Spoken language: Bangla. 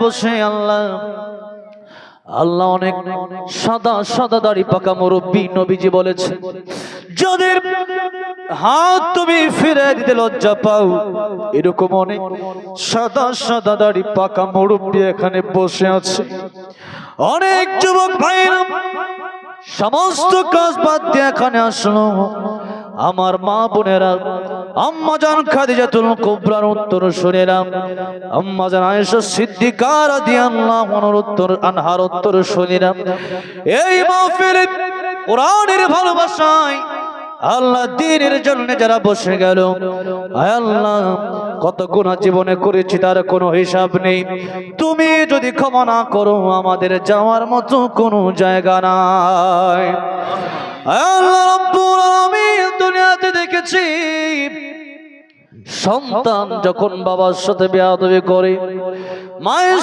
বসে আল্লাহ আল্লাহ অনেক সাদা সাদা দাড়ি পাকা মুরব্বী নবীজি বলেছে, যাদের হাত তুমি ফিরে দিতে লজ্জা পাও, এরকম অনেক সাদা সাদা দাড়ি পাকা মুরব্বী এখানে বসে আছে। অনেক যুবক ভাইরা সমস্ত কাজ বাদ দিয়ে এখানে আসলো। আমার মা বোনেরা, আম্মা জান খাদিজাতুল কুবরার উত্তর শুনিলাম, আম্মা জান আয়েশা সিদ্দিকা রাদিয়াল্লাহু আনহার উত্তর শুনিলাম। এই মাহফিলে কোরআনের ভালোবাসায় আল্লাহ দ্বীনের জন্য যারা বসে গেল, আয় আল্লাহ কত গুনাহ জীবনে করেছি তার কোনো হিসাব নেই। তুমি যদি ক্ষমা না করো আমাদের যাওয়ার মতো কোনো জায়গা নাই। আয় আল্লাহ রাব্বুল আলামিন, দুনিয়াতে দেখেছি সন্তান যখন বাবার সাথে বেয়াদবি করে, মায়ের